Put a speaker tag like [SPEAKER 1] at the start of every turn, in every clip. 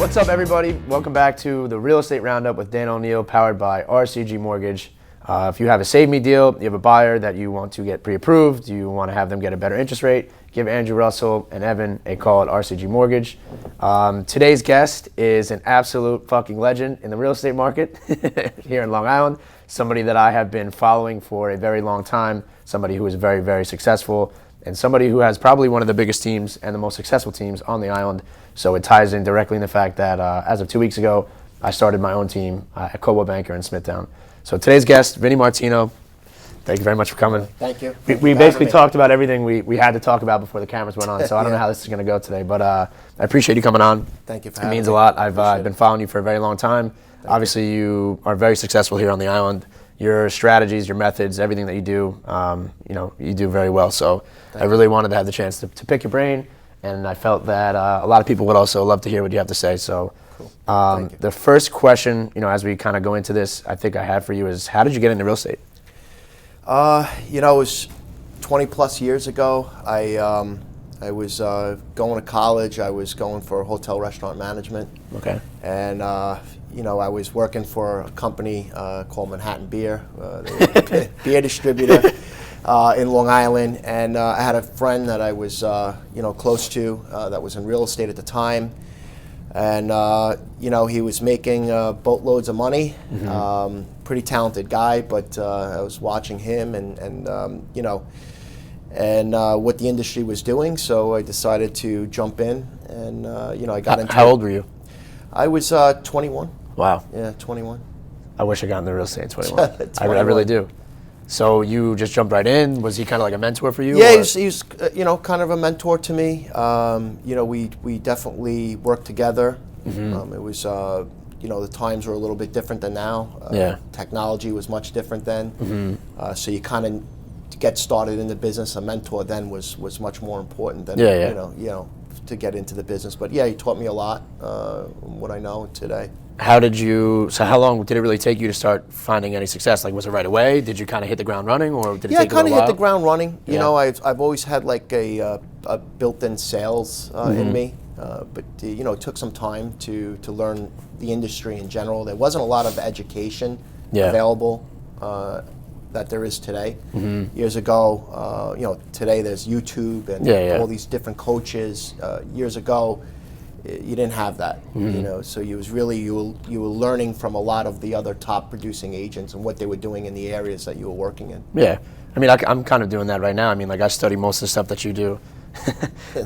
[SPEAKER 1] What's up, everybody? Welcome back to the Real Estate Roundup with Dan Oneil, powered by RCG Mortgage. If you have a Save Me deal, you have a buyer that you want to get pre-approved, you want to have them get a better interest rate, give Andrew Russell and Evan a call at RCG Mortgage. Today's guest is an absolute fucking legend in the real estate market here in Long Island. Somebody that I have been following for a very long time, somebody who is very, very successful, and somebody who has probably one of the biggest teams and the most successful teams on the island. So it ties in directly in the fact that as of 2 weeks ago, I started my own team at Coldwell Banker in Smithtown. So today's guest, Vinny Martino. Thank you very much for coming.
[SPEAKER 2] Thank you.
[SPEAKER 1] We basically talked about everything we had to talk about before the cameras went on, so I don't know how this is going to go today, but I appreciate you coming on.
[SPEAKER 2] Thank you for having me.
[SPEAKER 1] It means a lot. I've been following you for a very long time. Obviously, you are very successful here on the island. Your strategies, your methods, everything that you do, you do very well. So I really wanted to have the chance to pick your brain, and I felt that a lot of people would also love to hear what you have to say. So
[SPEAKER 2] Cool.
[SPEAKER 1] The first question, as we kind of go into this, I think I have for you is, how did you get into real estate?
[SPEAKER 2] It was 20 plus years ago. I was going to college. I was going for hotel restaurant management.
[SPEAKER 1] Okay.
[SPEAKER 2] And I was working for a company called Manhattan Beer, they were a beer distributor in Long Island. And I had a friend that I was close to that was in real estate at the time. And he was making boatloads of money.
[SPEAKER 1] Mm-hmm.
[SPEAKER 2] Pretty talented guy, but I was watching him and what the industry was doing. So I decided to jump in, and I got into.
[SPEAKER 1] How old were you?
[SPEAKER 2] I was 21.
[SPEAKER 1] Wow.
[SPEAKER 2] Yeah, 21.
[SPEAKER 1] I wish I got into real estate at 21. I really do. So you just jumped right in. Was he kind of like a mentor for you?
[SPEAKER 2] Yeah, he's kind of a mentor to me. We definitely worked together.
[SPEAKER 1] Mm-hmm.
[SPEAKER 2] It was the times were a little bit different than now. Technology was much different then.
[SPEAKER 1] Mm-hmm.
[SPEAKER 2] So you kind of, to get started in the business, a mentor then was much more important than to get into the business. But yeah, he taught me a lot, what I know today.
[SPEAKER 1] How long did it really take you to start finding any success? Like, was it right away? Did you kind of hit the ground running, or did it take a little while?
[SPEAKER 2] Yeah, I kind of hit the ground running.
[SPEAKER 1] Yeah.
[SPEAKER 2] I've always had like a built-in sales in me, but it took some time to learn the industry in general. There wasn't a lot of education available that there is today.
[SPEAKER 1] Mm-hmm.
[SPEAKER 2] Years ago, today there's YouTube and all these different coaches. Years ago, you didn't have that, so you were learning from a lot of the other top producing agents and what they were doing in the areas that you were working in.
[SPEAKER 1] Yeah, I mean, I'm kind of doing that right now. I mean, like, I study most of the stuff that you do.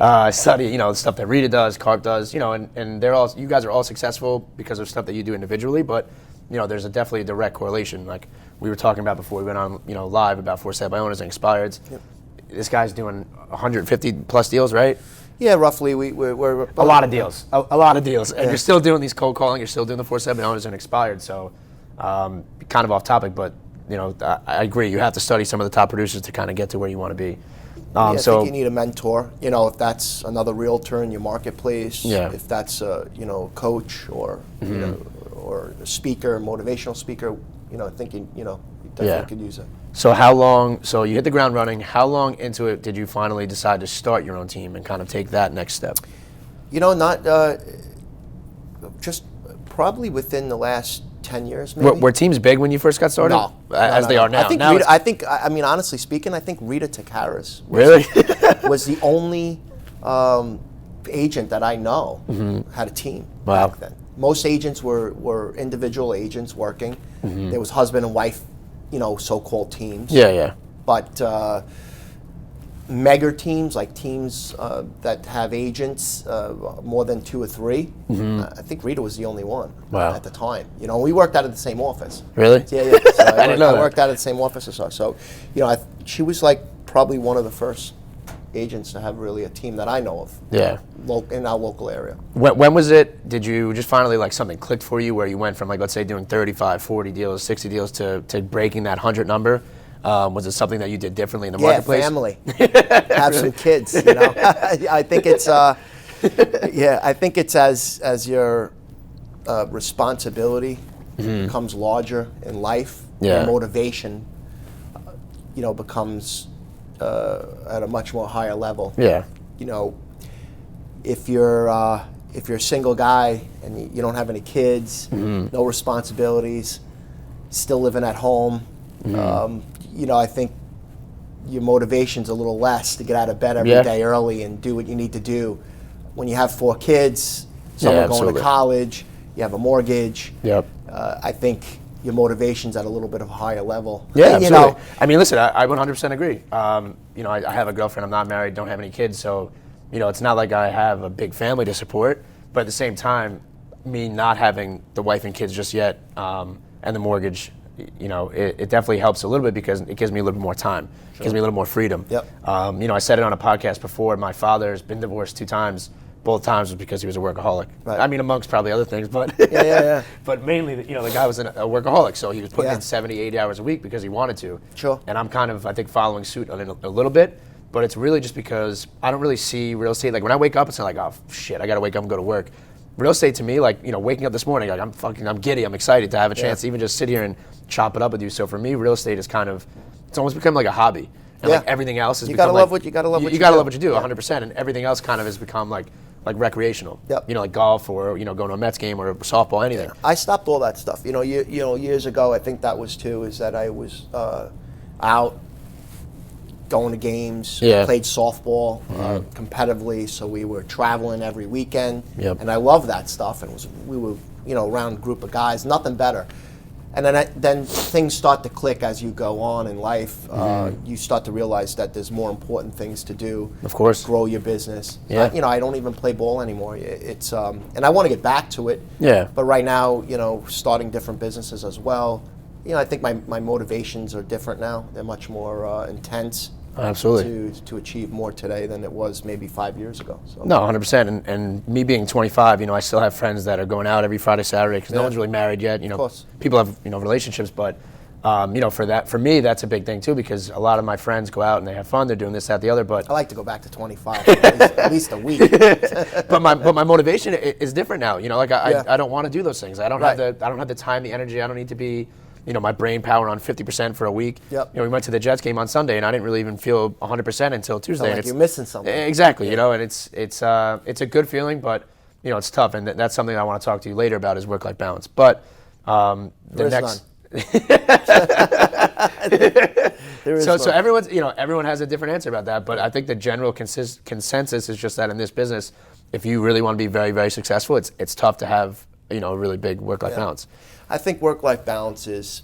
[SPEAKER 1] I study, the stuff that Rita does, Carp does, and you guys are all successful because of stuff that you do individually, but there's definitely a direct correlation. Like we were talking about before we went on, live about for sale by owners and expireds. Yep. This guy's doing 150 plus deals, right?
[SPEAKER 2] Yeah, roughly. We're
[SPEAKER 1] a lot of deals. A lot of deals. And you're still doing these cold calling. You're still doing the 4-7 owners and expired. So kind of off topic, but I agree. You have to study some of the top producers to kind of get to where you want to be.
[SPEAKER 2] I think you need a mentor. If that's another realtor in your marketplace.
[SPEAKER 1] Yeah.
[SPEAKER 2] If that's a coach or or a speaker, motivational speaker. I think you definitely could use it.
[SPEAKER 1] So you hit the ground running. How long into it did you finally decide to start your own team and kind of take that next step?
[SPEAKER 2] Just probably within the last 10 years, maybe.
[SPEAKER 1] Were teams big when you first got started?
[SPEAKER 2] No.
[SPEAKER 1] As they are now.
[SPEAKER 2] I mean, honestly speaking, I think Rita Takaris was the only agent that I know had a team back then. Most agents were individual agents working. Mm-hmm. There was husband and wife, so-called teams.
[SPEAKER 1] Yeah.
[SPEAKER 2] But mega teams, like teams that have agents more than 2 or 3, I think Rita was the only one at the time. We worked out of the same office.
[SPEAKER 1] Really?
[SPEAKER 2] Yeah. So
[SPEAKER 1] I didn't know that.
[SPEAKER 2] I worked out of the same office as her. So, she was like probably one of the first agents to have really a team that I know of.
[SPEAKER 1] Yeah.
[SPEAKER 2] In our local area.
[SPEAKER 1] When was it, did you just finally something clicked for you where you went from let's say doing 35, 40 deals, 60 deals to breaking that 100 number? Was it something that you did differently in the marketplace?
[SPEAKER 2] Yeah, family. Have some kids, I think it's I think it's as your responsibility becomes larger in life, your motivation becomes at a much more higher level.
[SPEAKER 1] Yeah.
[SPEAKER 2] If you're if you're a single guy and you don't have any kids, no responsibilities, still living at home, I think your motivation's a little less to get out of bed every day early and do what you need to do. When you have 4 kids, some are going to college, you have a mortgage. I think your motivation's at a little bit of a higher level.
[SPEAKER 1] Yeah, absolutely. I mean, listen, I 100% agree. I have a girlfriend, I'm not married, don't have any kids, so it's not like I have a big family to support, but at the same time, me not having the wife and kids just yet, and the mortgage, it definitely helps a little bit because it gives me a little bit more time. It gives me a little more freedom. I said it on a podcast before, my father's been divorced 2 times. Both times was because he was a workaholic. Right. I mean, amongst probably other things, but but mainly, the guy was a workaholic, so he was putting in 70, 80 hours a week because he wanted to.
[SPEAKER 2] Sure. And
[SPEAKER 1] I'm kind of, I think, following suit a little bit, but it's really just because I don't really see real estate. Like when I wake up, it's not like, oh shit, I got to wake up and go to work. Real estate to me, like waking up this morning, like I'm giddy, I'm excited to have a chance to even just sit here and chop it up with you. So for me, real estate is kind of, it's almost become like a hobby, and like everything else is.
[SPEAKER 2] You gotta love what you gotta love.
[SPEAKER 1] You gotta love what you do, 100%, and everything else kind of has become like recreational. Like golf or going to a Mets game or softball, anything.
[SPEAKER 2] I stopped all that stuff. Years ago, I think that was too. Is that I was out going to games, played softball competitively, so we were traveling every weekend, and I loved that stuff. And we were around a group of guys, nothing better. And then things start to click as you go on in life. You start to realize that there's more important things to do.
[SPEAKER 1] Of course.
[SPEAKER 2] Grow your business. I don't even play ball anymore. It's and I want to get back to it. But right now, starting different businesses as well. I think my motivations are different now. They're much more intense.
[SPEAKER 1] Absolutely.
[SPEAKER 2] To achieve more today than it was maybe 5 years ago. So.
[SPEAKER 1] No, 100%. And me being 25, I still have friends that are going out every Friday, Saturday because no one's really married yet.
[SPEAKER 2] Of course.
[SPEAKER 1] People have relationships, but for me, that's a big thing too because a lot of my friends go out and they have fun. They're doing this, that, the other. But
[SPEAKER 2] I like to go back to 25 at least a week.
[SPEAKER 1] but my motivation is different now. I don't want to do those things. I don't have the time, the energy. I don't need to be. My brain power on 50% for a week. We went to the Jets game on Sunday, and I didn't really even feel 100% until Tuesday.
[SPEAKER 2] Like you're missing something.
[SPEAKER 1] Exactly, and it's a good feeling, but it's tough, and that's something I want to talk to you later about is work-life balance. But
[SPEAKER 2] the next.
[SPEAKER 1] So everyone has a different answer about that, but I think the general consensus is just that in this business, if you really want to be very, very successful, it's tough to have a really big work-life balance.
[SPEAKER 2] I think work-life balance is,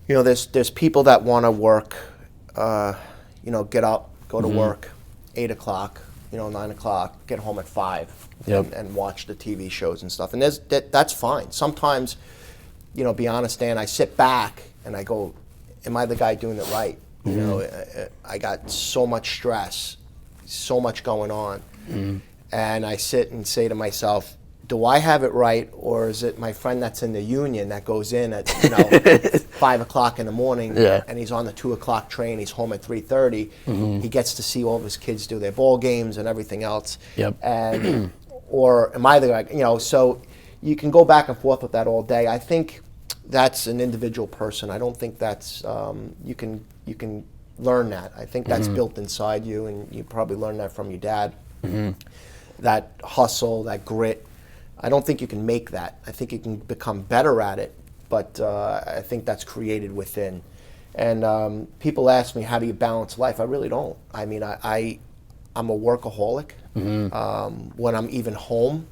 [SPEAKER 2] there's people that want to work, get up, go to work, 8 o'clock, 9 o'clock, get home at 5, and watch the TV shows and stuff. And that's fine. Sometimes, be honest, Dan, I sit back and I go, am I the guy doing it right? I got so much stress, so much going on. And I sit and say to myself, do I have it right, or is it my friend that's in the union that goes in at 5 o'clock in the morning, and he's on the 2 o'clock train, he's home at 3:30, he gets to see all of his kids do their ball games and everything else, and or am I the guy? So you can go back and forth with that all day. I think that's an individual person. I don't think that's you can learn that. I think that's built inside you, and you probably learned that from your dad. That hustle, that grit. I don't think you can make that. I think you can become better at it, but I think that's created within. And people ask me, how do you balance life? I really don't. I mean, I'm a workaholic. When I'm even home,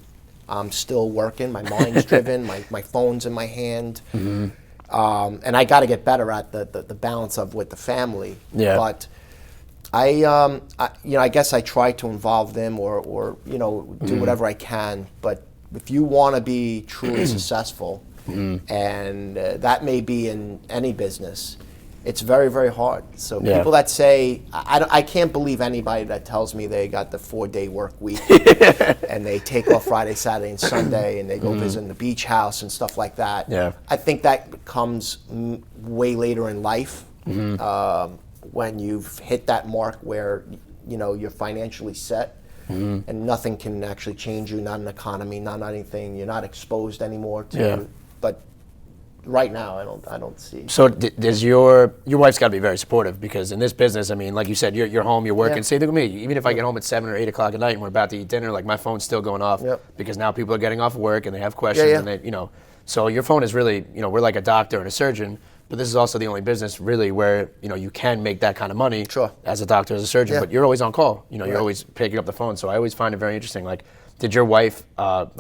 [SPEAKER 2] I'm still working. My mind's driven. My phone's in my hand. And I got to get better at the balance of with the family. But I guess I try to involve them or do whatever I can. But if you want to be truly successful, and that may be in any business, it's very, very hard. So people that say, I can't believe anybody that tells me they got the 4-day work week and they take off Friday, Saturday, and Sunday and they go visit the beach house and stuff like that. I think that comes way later in life when you've hit that mark where you're financially set. And nothing can actually change you, not an economy, not anything. You're not exposed anymore to but right now, I don't see.
[SPEAKER 1] So does your wife's got to be very supportive, because in this business, I mean, like you said, you're home, you're working.
[SPEAKER 2] Yeah.
[SPEAKER 1] Same thing with me. Even if I get home at 7 or 8 o'clock at night and we're about to eat dinner, like my phone's still going off, because now people are getting off work and they have questions, and they, so your phone is really, we're like a doctor and a surgeon, but this is also the only business really where you can make that kind of money as a doctor, as a surgeon. But you're always on call. You're always picking up the phone. So I always find it very interesting. Like, did your wife,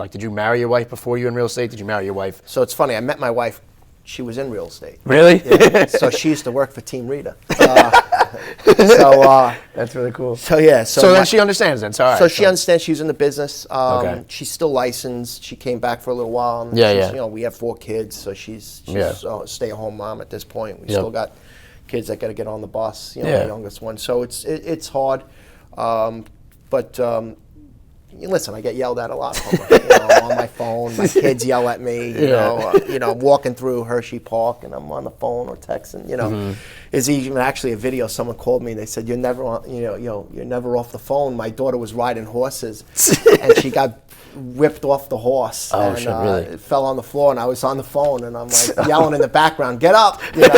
[SPEAKER 1] did you marry your wife before you were in real estate? Did you marry your wife?
[SPEAKER 2] So it's funny. I met my wife. She was in real estate.
[SPEAKER 1] Really?
[SPEAKER 2] Yeah. So she used to work for Team Rita.
[SPEAKER 1] That's really cool.
[SPEAKER 2] So yeah.
[SPEAKER 1] So then she understands then. So, all right,
[SPEAKER 2] so she understands. She's in the business.
[SPEAKER 1] Okay.
[SPEAKER 2] She's still licensed. She came back for a little while. And we have 4 kids, so she's a stay-at-home mom at this point. We still got kids that got to get on the bus. The youngest one. So it's hard, but. Listen, I get yelled at a lot from her, on my phone. My kids yell at me. I'm walking through Hershey Park and I'm on the phone or texting. There's even actually a video. Someone called me and they said, "You're never on. You're never off the phone." My daughter was riding horses, and she got whipped off the horse and
[SPEAKER 1] shit, really?
[SPEAKER 2] it fell on the floor. And I was on the phone and I'm like yelling in the background, "Get up!" Yeah,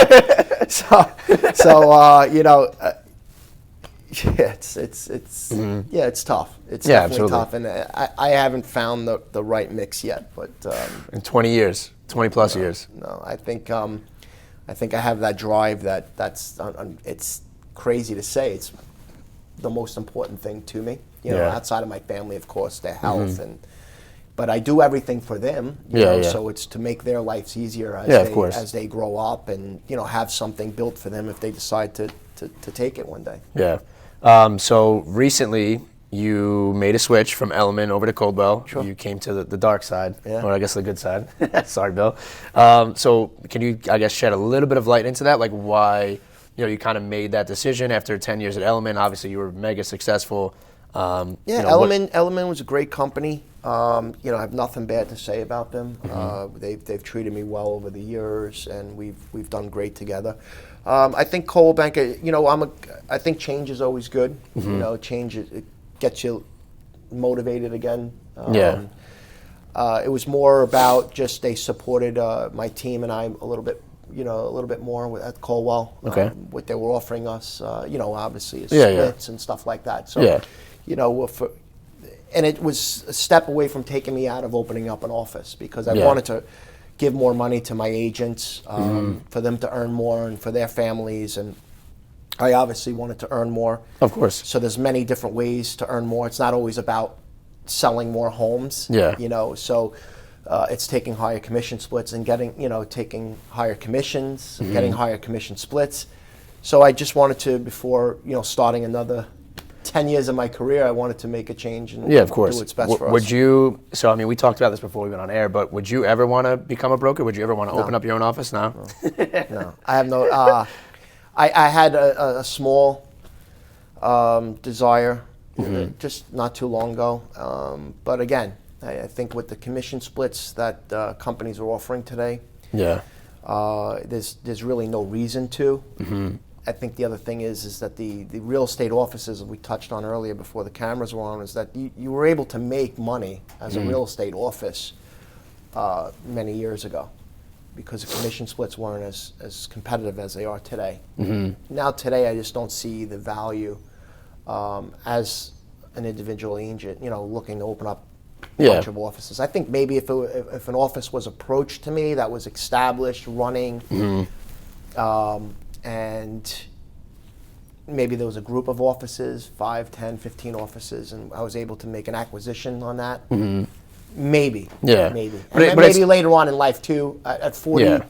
[SPEAKER 2] it's tough. It's definitely tough, and I haven't found the right mix yet. But
[SPEAKER 1] in 20 years, 20 plus years.
[SPEAKER 2] No, I think I have that drive. That's it's crazy to say. It's the most important thing to me. Outside of my family, of course, their health but I do everything for them. So it's to make their lives easier as they grow up and have something built for them if they decide to take it one day.
[SPEAKER 1] Yeah. So recently, you made a switch from Elliman over to Coldwell. Sure. You came to the dark side, or I guess the good side. Sorry, Bill. So can you, I guess, shed a little bit of light into that, like why you kind of made that decision after 10 years at Elliman? Obviously, you were mega successful.
[SPEAKER 2] Elliman was a great company. I have nothing bad to say about them. They've treated me well over the years, and we've done great together. I think Coldwell Banker, I think change is always good. Change it gets you motivated again. It was more about just they supported my team and I a little bit more at Coldwell. What they were offering us, obviously is splits and stuff like that. So, and it was a step away from taking me out of opening up an office because I wanted to give more money to my agents for them to earn more and for their families, and I obviously wanted to earn more.
[SPEAKER 1] Of course.
[SPEAKER 2] So there's many different ways to earn more. It's not always about selling more homes. So it's taking higher commission splits and getting, taking higher commissions, getting higher commission splits. So I just wanted to, before starting another 10 years of my career, I wanted to make a change and
[SPEAKER 1] of course.
[SPEAKER 2] do what's best for us.
[SPEAKER 1] Would you, so I mean, we talked about this before we went on air, but would you ever want to become a broker? Would you ever want to open up your own office now?
[SPEAKER 2] No. I have no, I had a small desire just not too long ago. But again, I think with the commission splits that companies are offering today, there's really no reason to. I think the other thing is that the real estate offices we touched on earlier before the cameras were on is that you were able to make money as a real estate office many years ago because the commission splits weren't as competitive as they are today. Now today I just don't see the value as an individual agent, looking to open up a bunch of offices. I think maybe if an office was approached to me that was established, running, and maybe there was a group of offices, 5, 10, 15 offices, and I was able to make an acquisition on that. Maybe. Maybe. And maybe later on in life too. At 40,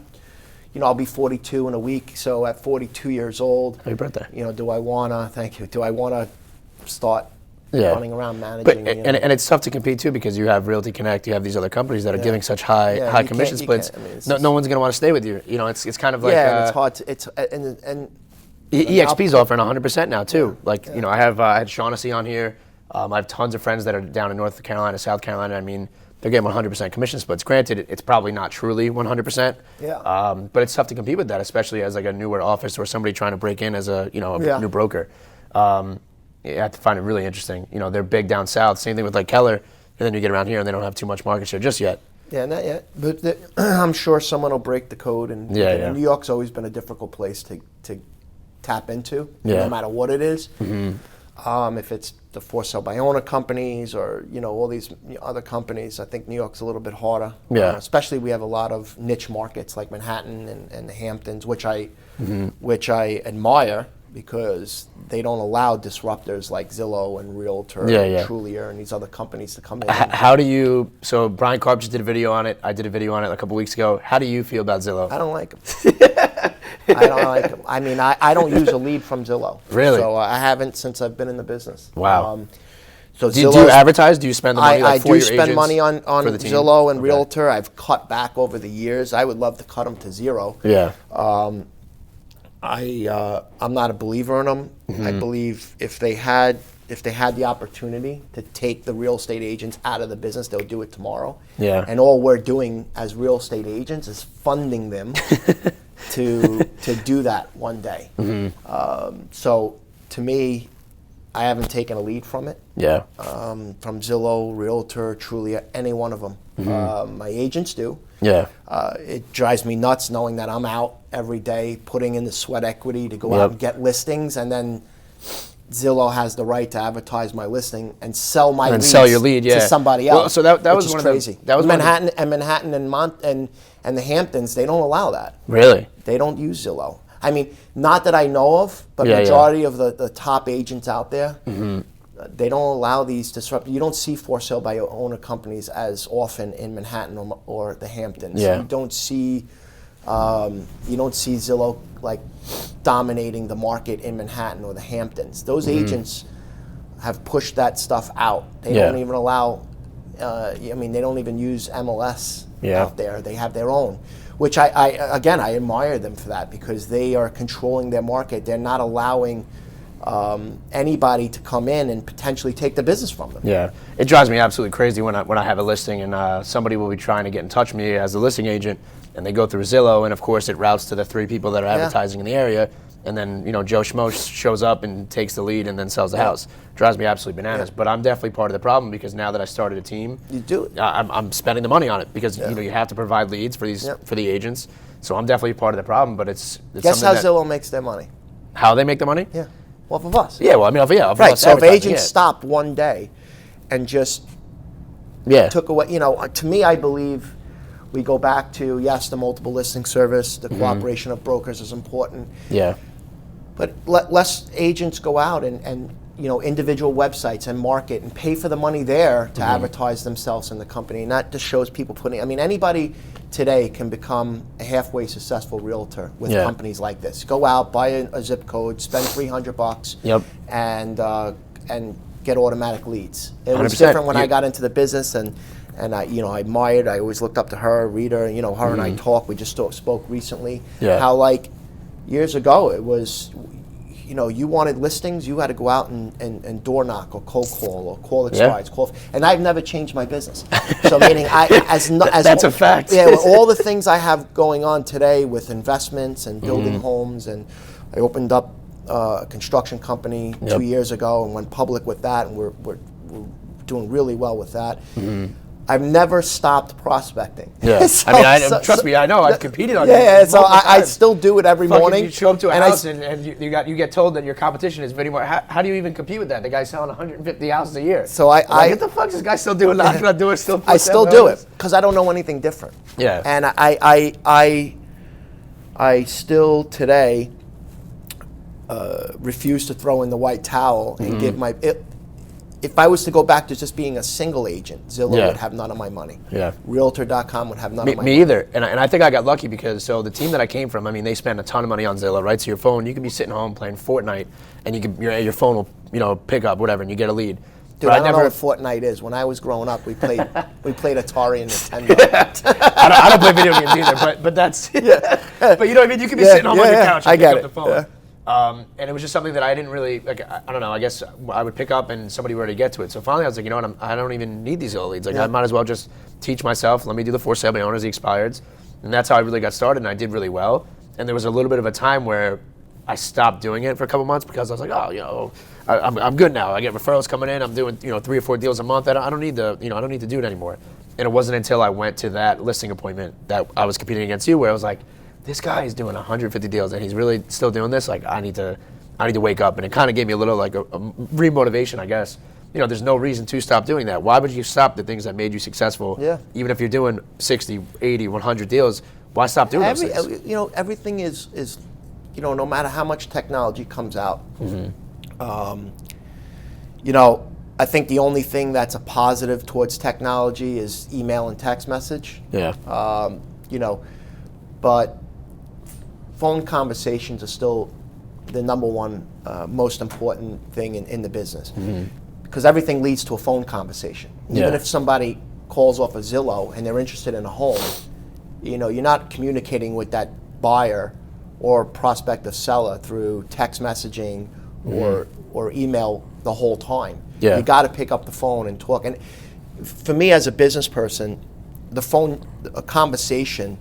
[SPEAKER 2] I'll be 42 in a week. So at 42 years old,
[SPEAKER 1] happy birthday.
[SPEAKER 2] Do I wanna? Thank you. Do I wanna start running around managing?
[SPEAKER 1] But, and it's tough to compete too because you have Realty Connect, you have these other companies that are giving such high commission splits. No one's gonna want to stay with you. It's kind of like
[SPEAKER 2] and it's hard. And
[SPEAKER 1] EXP's offering 100% now too. I had Shaughnessy on here. I have tons of friends that are down in North Carolina, South Carolina. I mean, they're getting 100% commission splits. Granted, it's probably not truly 100%. But it's tough to compete with that, especially as like a newer office or somebody trying to break in as a new broker. You have to find it really interesting. They're big down south. Same thing with like Keller, and then you get around here and they don't have too much market share just yet.
[SPEAKER 2] Yeah, not yet. But I'm sure someone will break the code. And New York's always been a difficult place to tap into, no matter what it is. If it's the for sale by owner companies or all these other companies, I think New York's a little bit harder. Especially we have a lot of niche markets like Manhattan and the Hamptons, which I admire because they don't allow disruptors like Zillow and Realtor and Trulia and these other companies to come in.
[SPEAKER 1] How do you? So Brian Karp just did a video on it. I did a video on it a couple weeks ago. How do you feel about Zillow?
[SPEAKER 2] I don't like them. I don't like them. I mean, I don't use a lead from Zillow.
[SPEAKER 1] Really?
[SPEAKER 2] So I haven't since I've been in the business.
[SPEAKER 1] Wow.
[SPEAKER 2] So
[SPEAKER 1] do you advertise? Do you spend the money
[SPEAKER 2] I
[SPEAKER 1] for your
[SPEAKER 2] do spend
[SPEAKER 1] agents,
[SPEAKER 2] money on
[SPEAKER 1] for the team?
[SPEAKER 2] Zillow and Realtor. I've cut back over the years. I would love to cut them to zero.
[SPEAKER 1] Yeah.
[SPEAKER 2] I'm not a believer in them. I believe if they had the opportunity to take the real estate agents out of the business, they'll do it tomorrow.
[SPEAKER 1] Yeah.
[SPEAKER 2] And all we're doing as real estate agents is funding them to do that one day. So to me, I haven't taken a lead from it.
[SPEAKER 1] Yeah.
[SPEAKER 2] From Zillow, Realtor, Trulia, any one of them. My agents do.
[SPEAKER 1] Yeah.
[SPEAKER 2] It drives me nuts knowing that I'm out every day putting in the sweat equity to go out and get listings, and then Zillow has the right to advertise my listing and sell my leads
[SPEAKER 1] sell your lead,
[SPEAKER 2] to somebody else.
[SPEAKER 1] Well, so that was
[SPEAKER 2] which
[SPEAKER 1] one
[SPEAKER 2] is crazy.
[SPEAKER 1] Of the, that was
[SPEAKER 2] Manhattan and the Hamptons. They don't allow that.
[SPEAKER 1] Really?
[SPEAKER 2] They don't use Zillow. I mean, not that I know of, but majority of the top agents out there, they don't allow these disrupt. You don't see for sale by owner companies as often in Manhattan or the Hamptons.
[SPEAKER 1] Yeah.
[SPEAKER 2] You don't see Zillow like dominating the market in Manhattan or the Hamptons. Those agents have pushed that stuff out. They don't even allow. They don't even use MLS out there. They have their own. Which I admire them for that because they are controlling their market. They're not allowing anybody to come in and potentially take the business from them.
[SPEAKER 1] Yeah, it drives me absolutely crazy when I have a listing and somebody will be trying to get in touch with me as a listing agent, and they go through Zillow, and of course it routes to the 3 people that are advertising in the area, and then Joe Schmo shows up and takes the lead and then sells the house. Drives me absolutely bananas. But I'm definitely part of the problem because now that I started a team,
[SPEAKER 2] you do it.
[SPEAKER 1] I'm spending the money on it because you have to provide leads for these for the agents. So I'm definitely part of the problem. But it's
[SPEAKER 2] guess how Zillow makes their money?
[SPEAKER 1] How they make the money?
[SPEAKER 2] Yeah, off of us.
[SPEAKER 1] Yeah, well, I mean, off
[SPEAKER 2] right.
[SPEAKER 1] us
[SPEAKER 2] So if agents stopped one day and just took away, to me, I believe we go back to the multiple listing service, the cooperation of brokers is important.
[SPEAKER 1] Yeah.
[SPEAKER 2] But less agents go out and individual websites and market and pay for the money there to advertise themselves in the company. And that just shows people anybody today can become a halfway successful realtor with companies like this. Go out, buy a zip code, spend $300 and get automatic leads. It was different when I got into the business and I admired, I always looked up to her, Rita, her and I talked, we just spoke recently. Yeah. How years ago, it was, you wanted listings, you had to go out and door knock or cold call or call expireds, and I've never changed my business. So meaning,
[SPEAKER 1] that's a fact.
[SPEAKER 2] Yeah, with all the things I have going on today with investments and building homes, and I opened up a construction company 2 years ago and went public with that, and we're doing really well with that. I've never stopped prospecting.
[SPEAKER 1] Yeah, trust me, I know. I've competed on
[SPEAKER 2] so I still do it every morning.
[SPEAKER 1] You show up to a house and you get told that your competition is Vinny Martino. How do you even compete with that? The guy's selling 150 houses a year.
[SPEAKER 2] So what
[SPEAKER 1] the fuck is this guy still doing? Not gonna do it. Still.
[SPEAKER 2] I still do it because I don't know anything different.
[SPEAKER 1] Yeah.
[SPEAKER 2] And I still today refuse to throw in the white towel and give my. If I was to go back to just being a single agent, Zillow would have none of my money. Yeah. Realtor.com would have none of my money.
[SPEAKER 1] Me either. And I think I got lucky because the team that I came from, they spend a ton of money on Zillow, right? So your phone, you can be sitting home playing Fortnite, and your phone will pick up whatever, and you get a lead.
[SPEAKER 2] Dude, I don't know what Fortnite is. When I was growing up, we played Atari and Nintendo.
[SPEAKER 1] I don't play video games either, but that's. But you know what I mean? You can be sitting home on your couch and pick up the phone. Yeah. And it was just something that I didn't really, I don't know, I guess I would pick up and somebody were to get to it. So finally I was like, you know what, I don't even need these Zillow leads. I might as well just teach myself, let me do the for sale by owners, the expireds. And that's how I really got started, and I did really well. And there was a little bit of a time where I stopped doing it for a couple months because I was like, I'm good now. I get referrals coming in, I'm doing 3 or 4 deals a month. I don't need to do it anymore. And it wasn't until I went to that listing appointment that I was competing against you, where I was like, this guy is doing 150 deals and he's really still doing this. Like, I need to wake up. And it kind of gave me a little like a re-motivation, I guess. You know, there's no reason to stop doing that. Why would you stop the things that made you successful?
[SPEAKER 2] Yeah.
[SPEAKER 1] Even if you're doing 60, 80, 100 deals, why stop doing those things?
[SPEAKER 2] You know, everything is, you know, no matter how much technology comes out, you know, I think the only thing that's a positive towards technology is email and text message.
[SPEAKER 1] Yeah.
[SPEAKER 2] You know, but phone conversations are still the number one most important thing in the business. Because everything leads to a phone conversation. Even if somebody calls off a Zillow and they're interested in a home, you know, you're not communicating with that buyer or prospective seller through text messaging or email the whole time.
[SPEAKER 1] Yeah.
[SPEAKER 2] You got to pick up the phone and talk. And for me as a business person, the phone, a conversation,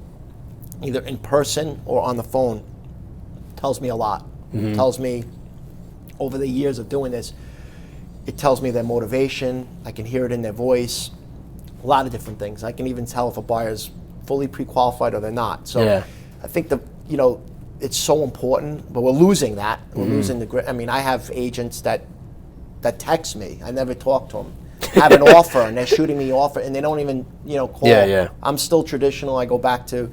[SPEAKER 2] either in person or on the phone, tells me a lot. Tells me, over the years of doing this, it tells me their motivation. I can hear it in their voice. A lot of different things. I can even tell if a buyer's fully pre-qualified or they're not. So I think you know, it's so important, but we're losing that. We're losing the grit. I mean, I have agents that text me. I never talk to them. Have an offer and they're shooting me offer and they don't even, you know, call. I'm still traditional. I go back to,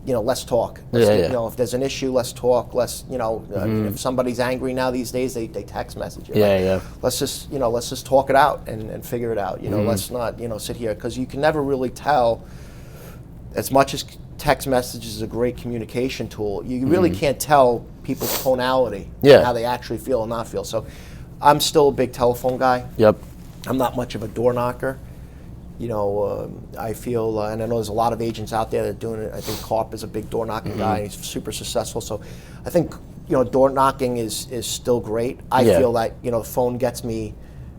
[SPEAKER 2] you know, let's talk. You know, if there's an issue, let's talk. Let's, you know, if somebody's angry now these days, they text message you. Let's just talk it out and figure it out. You know, let's not, you know, sit here, because you can never really tell. As much as text messages is a great communication tool, you really can't tell people's tonality and how they actually feel or not feel. So I'm still a big telephone guy. I'm not much of a door knocker. You know, I feel, and I know there's a lot of agents out there that are doing it. I think Carp is a big door knocking guy. He's super successful. So I think, you know, door knocking is still great. I feel like, you know, the phone gets me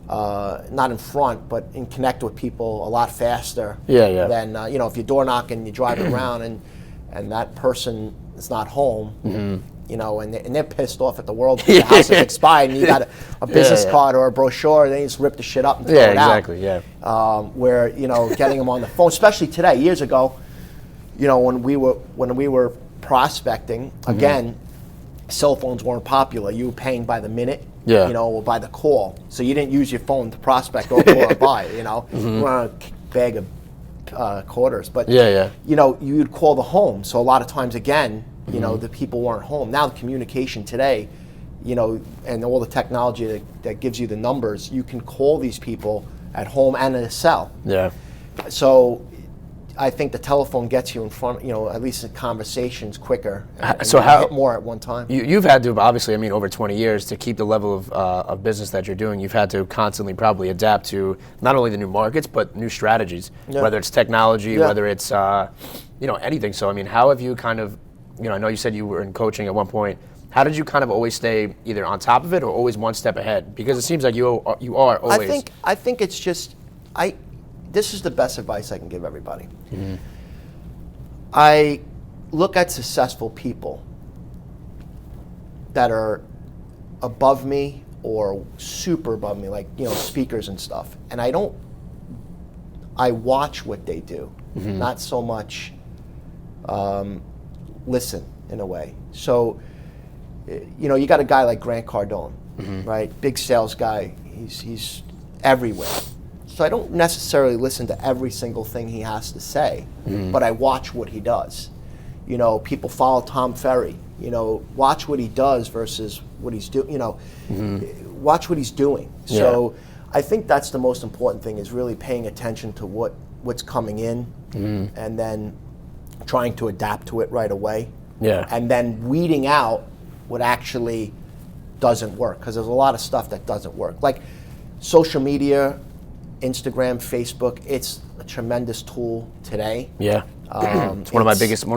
[SPEAKER 2] not in front, but in connect with people a lot faster than, you know, if you're door knocking, you're driving around and that person is not home. You know, and they're pissed off at the world because the house is expired and you got a business card or a brochure, and they just rip the shit up and throw it out. Where, you know, getting them on the phone, especially today. Years ago, you know, when we were prospecting, again, cell phones weren't popular. You were paying by the minute, you know, or by the call. So you didn't use your phone to prospect or call or buy, you know. You want a bag of quarters. But, you know, you'd call the home. So a lot of times, again, you know, the people weren't home. Now the communication today, you know, and all the technology that gives you the numbers, you can call these people at home and in a cell. So I think the telephone gets you in front, you know, at least in conversations quicker. And
[SPEAKER 1] so how
[SPEAKER 2] hit more at one time.
[SPEAKER 1] You've had to, obviously, I mean, over 20 years, to keep the level of business that you're doing, you've had to constantly probably adapt to not only the new markets, but new strategies, whether it's technology, whether it's, you know, anything. So, I mean, how have you kind of, you know, I know you said you were in coaching at one point. How did you kind of always stay either on top of it or always one step ahead? Because it seems like you are always.
[SPEAKER 2] I think it's just, this is the best advice I can give everybody. I look at successful people that are above me or super above me, like, you know, speakers and stuff. And I watch what they do, not so much listen in a way. So, you know, you got a guy like Grant Cardone, right? Big sales guy. He's everywhere. So I don't necessarily listen to every single thing he has to say, but I watch what he does. You know, people follow Tom Ferry. You know, watch what he does versus what he's doing. You know, watch what he's doing. So I think that's the most important thing, is really paying attention to what's coming in, and then trying to adapt to it right away. And then weeding out what actually doesn't work, because there's a lot of stuff that doesn't work. Like social media, Instagram, Facebook, it's a tremendous tool today.
[SPEAKER 1] It's one of my biggest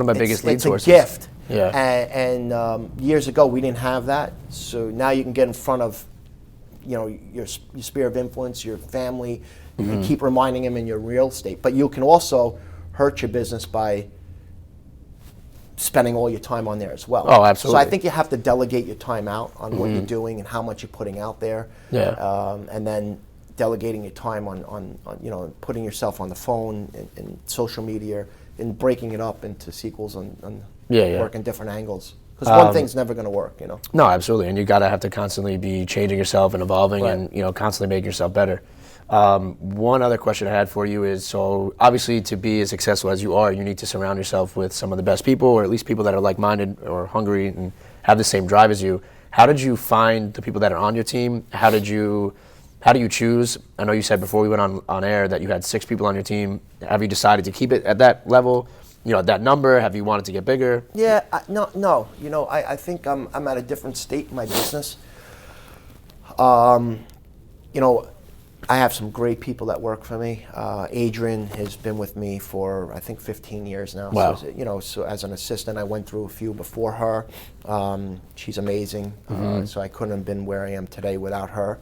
[SPEAKER 1] lead sources.
[SPEAKER 2] It's a gift. And years ago we didn't have that, so now you can get in front of, you know, your sphere of influence, your family, and keep reminding them in your real estate. But you can also hurt your business by spending all your time on there as well.
[SPEAKER 1] Oh, absolutely.
[SPEAKER 2] So I think you have to delegate your time out on what you're doing and how much you're putting out there. And then delegating your time on putting yourself on the phone and social media and breaking it up into sequels and working different angles. Because one thing's never going to work,
[SPEAKER 1] No, absolutely, and you gotta have to constantly be changing yourself and evolving, and constantly making yourself better. One other question I had for you is, so obviously to be as successful as you are, you need to surround yourself with some of the best people, or at least people that are like-minded or hungry and have the same drive as you. How did you find the people that are on your team? How do you choose? I know you said before we went on air that you had 6 people on your team. Have you decided to keep it at that level? That number? Have you wanted to get bigger?
[SPEAKER 2] Yeah, no. I think I'm at a different state in my business. I have some great people that work for me. Adrian has been with me for, I think, 15 years now.
[SPEAKER 1] Wow.
[SPEAKER 2] So as an assistant, I went through a few before her. She's amazing. So I couldn't have been where I am today without her.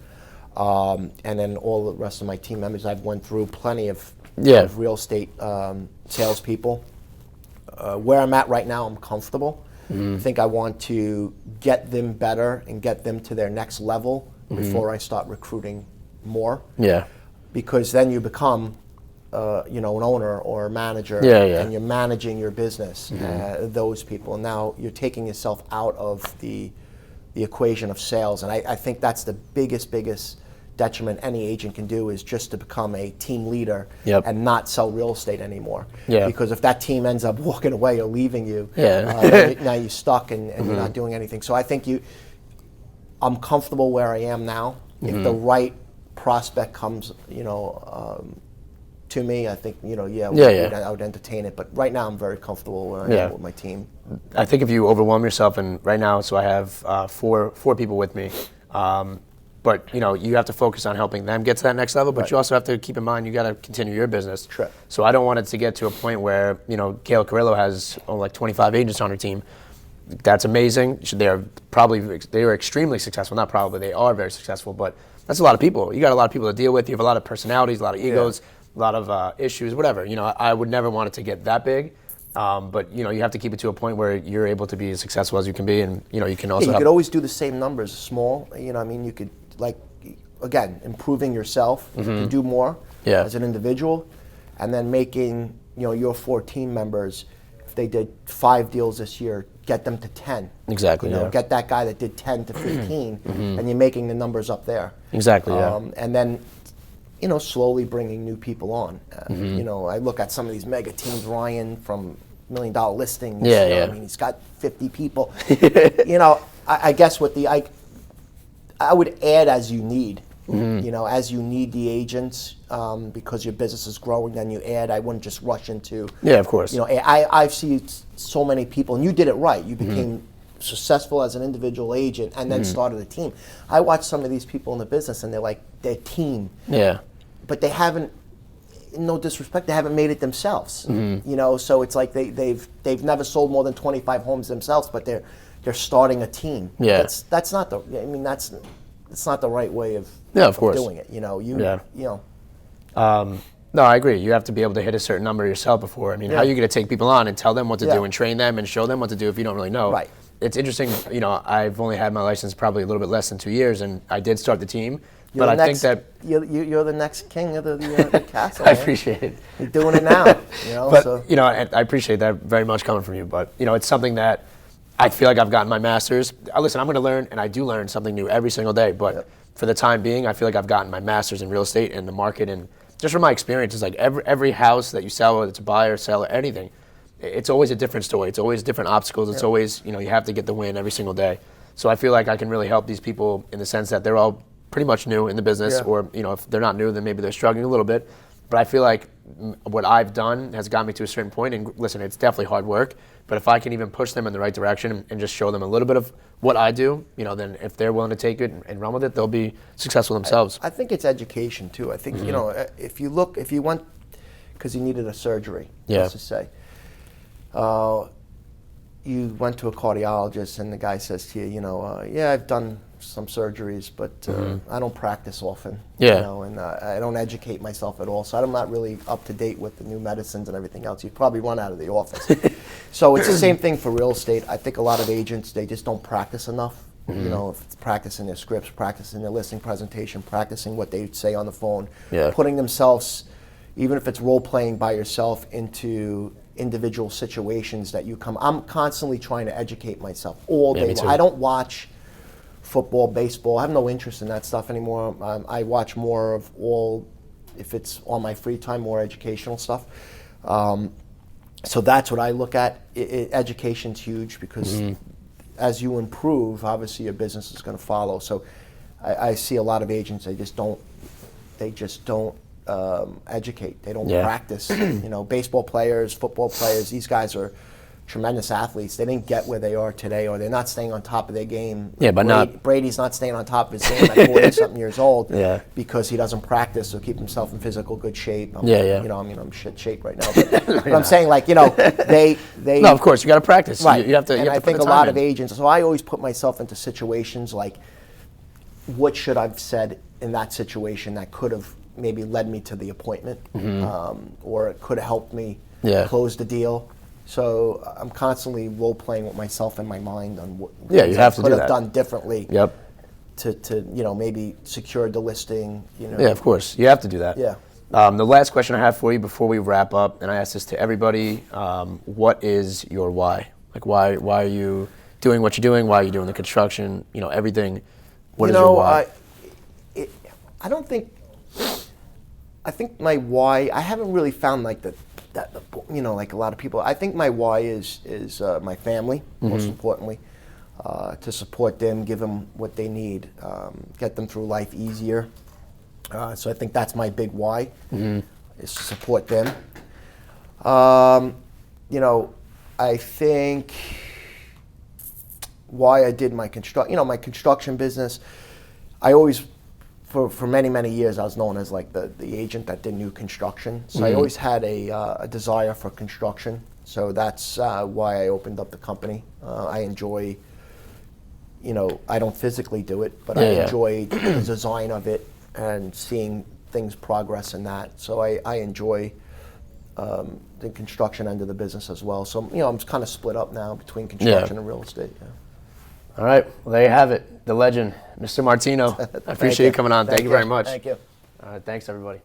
[SPEAKER 2] And then all the rest of my team members, I've went through plenty of real estate salespeople. Where I'm at right now, I'm comfortable. I think I want to get them better and get them to their next level before I start recruiting more. Yeah. Because then you become, an owner or a manager, and you're managing your business. Those people. Now you're taking yourself out of the equation of sales, and I think that's the biggest detriment any agent can do, is just to become a team leader and not sell real estate anymore. Because if that team ends up walking away or leaving you, now you're stuck and you're not doing anything. So I think I'm comfortable where I am now. If the right prospect comes, to me, I think, I would entertain it. But right now I'm very comfortable where I am with my team.
[SPEAKER 1] I think if you overwhelm yourself, and right now, so I have four people with me. But you have to focus on helping them get to that next level, but you also have to keep in mind you got to continue your business.
[SPEAKER 2] Sure.
[SPEAKER 1] So I don't want it to get to a point where Gail Carrillo has like 25 agents on her team. That's amazing. They are extremely successful. Not probably, they are very successful. But that's a lot of people. You got a lot of people to deal with. You have a lot of personalities, a lot of egos, a lot of issues, whatever. I would never want it to get that big. But you have to keep it to a point where you're able to be as successful as you can be, and you can also.
[SPEAKER 2] You could always do the same numbers, small. You could. Like, again, improving yourself to do more as an individual, and then making your 4 team members, if they did 5 deals this year, get them to 10.
[SPEAKER 1] Exactly.
[SPEAKER 2] Get that guy that did 10 to 15, and you're making the numbers up there.
[SPEAKER 1] Exactly.
[SPEAKER 2] And then slowly bringing new people on. I look at some of these mega teams, Ryan from $1 Million Listings. I mean, he's got 50 people. I guess I would add as you need. As you need the agents, because your business is growing, then you add. I wouldn't just rush into.
[SPEAKER 1] Yeah, of course.
[SPEAKER 2] I've seen so many people, and you did it right. You became successful as an individual agent, and then started a team. I watch some of these people in the business, and they're team. Yeah. But they haven't. No disrespect, they haven't made it themselves. So it's like they've never sold more than 25 homes themselves, but they're starting a team. Yeah. That's not the. I mean, it's not the right way of doing it.
[SPEAKER 1] No, I agree. You have to be able to hit a certain number yourself before. I mean, how are you going to take people on and tell them what to do and train them and show them what to do if you don't really know?
[SPEAKER 2] Right.
[SPEAKER 1] It's interesting. I've only had my license probably a little bit less than 2 years, and I did start the team. But I think that
[SPEAKER 2] you're the next king of the castle.
[SPEAKER 1] I appreciate it.
[SPEAKER 2] You're doing it now.
[SPEAKER 1] I appreciate that very much coming from you. But it's something that I feel like I've gotten my master's. Listen, I'm going to learn, and I do learn something new every single day. But for the time being, I feel like I've gotten my master's in real estate and the market, and just from my experiences, like every house that you sell, whether it's a buyer, seller, anything, it's always a different story. It's always different obstacles. It's always you have to get the win every single day. So I feel like I can really help these people in the sense that they're all pretty much new in the business, or if they're not new, then maybe they're struggling a little bit. But I feel like what I've done has got me to a certain point, and listen, it's definitely hard work, but if I can even push them in the right direction and just show them a little bit of what I do, then if they're willing to take it and run with it, they'll be successful themselves.
[SPEAKER 2] I think it's education too. I think, if you went, because you needed a surgery, let's just say, you went to a cardiologist and the guy says to you, I've done some surgeries, but I don't practice often. And I don't educate myself at all, so I'm not really up to date with the new medicines and everything else. You'd probably run out of the office. So it's the same thing for real estate. I think a lot of agents, they just don't practice enough. You know, if it's practicing their scripts, practicing their listing presentation, practicing what they say on the phone,
[SPEAKER 1] Yeah.
[SPEAKER 2] putting themselves, even if it's role playing by yourself, into individual situations that you come. I'm constantly trying to educate myself all day.
[SPEAKER 1] Me too.
[SPEAKER 2] I don't watch football, baseball. I have no interest in that stuff anymore. I watch more of all, if it's on my free time, more educational stuff. So that's what I look at. Education's huge because as you improve, obviously your business is going to follow. So I see a lot of agents, they just don't educate. They don't practice. You know, baseball players, football players, these guys are tremendous athletes. They didn't get where they are today, or they're not staying on top of their game.
[SPEAKER 1] Yeah, but
[SPEAKER 2] Brady's not staying on top of his game at 40-something years old because he doesn't practice or keep himself in physical good shape. You know, I mean, I'm shit shape right now. But I'm saying, like, you know, they
[SPEAKER 1] No, of course, you got to practice.
[SPEAKER 2] Right.
[SPEAKER 1] You have to.
[SPEAKER 2] And I think a lot of agents. So I always put myself into situations like, what should I've said in that situation that could have maybe led me to the appointment, or it could have helped me close the deal. So I'm constantly role playing with myself in my mind on what
[SPEAKER 1] you have to
[SPEAKER 2] could
[SPEAKER 1] do
[SPEAKER 2] have
[SPEAKER 1] that.
[SPEAKER 2] done differently.
[SPEAKER 1] Yep.
[SPEAKER 2] To you know, maybe secure the listing. You know.
[SPEAKER 1] Yeah, of course, you have to do that.
[SPEAKER 2] Yeah.
[SPEAKER 1] The last question I have for you before we wrap up, and I ask this to everybody: what is your why? Like, why are you doing what you're doing? Why are you doing the construction? You know, everything. What is your why?
[SPEAKER 2] I don't think. I think my why. I haven't really found like you know, like a lot of people. I think my why is my family, most importantly, to support them, give them what they need, get them through life easier. So I think that's my big why, is to support them. You know, I think why I did my construction business. I always, for many, many years, I was known as like the agent that did new construction. So I always had a desire for construction. So that's why I opened up the company. I enjoy, you know, I don't physically do it, but I enjoy the design of it and seeing things progress in that. So I enjoy the construction end of the business as well. So, you know, I'm kind of split up now between construction and real estate. Yeah.
[SPEAKER 1] All right. Well, there you have it. The legend, Mr. Martino. I appreciate you coming on. Thank you very much.
[SPEAKER 2] Thank you.
[SPEAKER 1] All right. Thanks, everybody.